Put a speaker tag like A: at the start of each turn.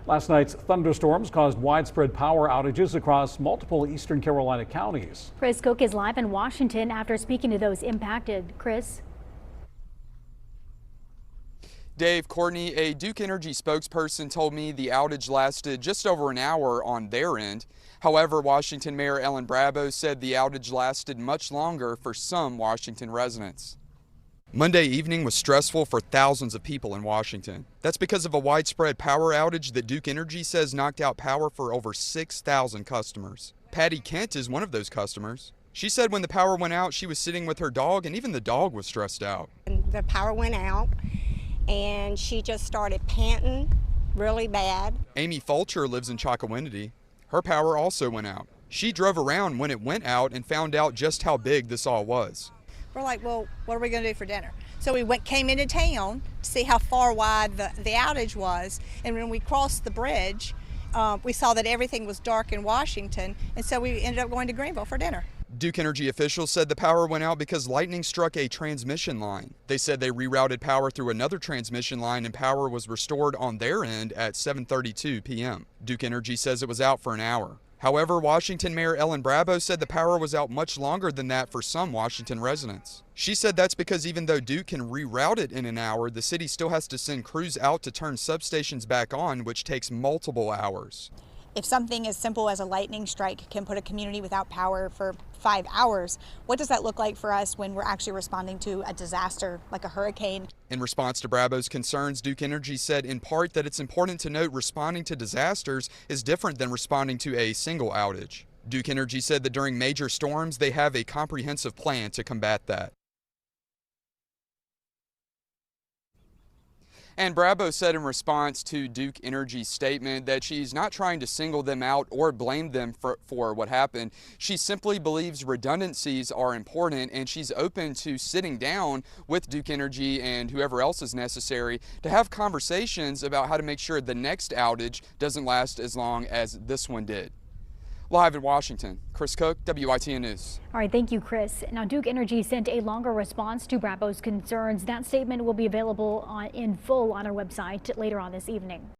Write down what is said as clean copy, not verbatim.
A: Last night's thunderstorms caused widespread power outages across multiple eastern Carolina counties.
B: Chris Cook is live in Washington after speaking to those impacted. Chris?
C: Dave, Courtney, a Duke Energy spokesperson told me the outage lasted just over an hour on their end. However, Washington Mayor Ellen Brabo said the outage lasted much longer for some Washington residents. Monday evening was stressful for thousands of people in Washington. That's because of a widespread power outage that Duke Energy says knocked out power for over 6,000 customers. Patty Kent is one of those customers. She said when the power went out, she was sitting with her dog, and even the dog was stressed out.
D: The power went out, and she just started panting really bad.
C: Amy Fulcher lives in Chocowinity. Her power also went out. She drove around when it went out and found out just how big this all was.
E: We're like, well, what are we going to do for dinner? So we came into town to see how far wide the outage was, and when we crossed the bridge, we saw that everything was dark in Washington, and so we ended up going to Greenville for dinner.
C: Duke Energy officials said the power went out because lightning struck a transmission line. They said they rerouted power through another transmission line and power was restored on their end at 7:32 p.m. Duke Energy says it was out for an hour. However, Washington Mayor Ellen Brabo said the power was out much longer than that for some Washington residents. She said that's because even though Duke can reroute it in an hour, the city still has to send crews out to turn substations back on, which takes multiple hours.
E: If something as simple as a lightning strike can put a community without power for 5 hours, what does that look like for us when we're actually responding to a disaster like a hurricane?
C: In response to Brabo's concerns, Duke Energy said in part that it's important to note responding to disasters is different than responding to a single outage. Duke Energy said that during major storms, they have a comprehensive plan to combat that. And Brabo said in response to Duke Energy's statement that she's not trying to single them out or blame them for what happened. She simply believes redundancies are important, and she's open to sitting down with Duke Energy and whoever else is necessary to have conversations about how to make sure the next outage doesn't last as long as this one did. Live in Washington, Chris Cook, WITN News.
B: All right, thank you, Chris. Now, Duke Energy sent a longer response to Brabo's concerns. That statement will be available in full on our website later on this evening.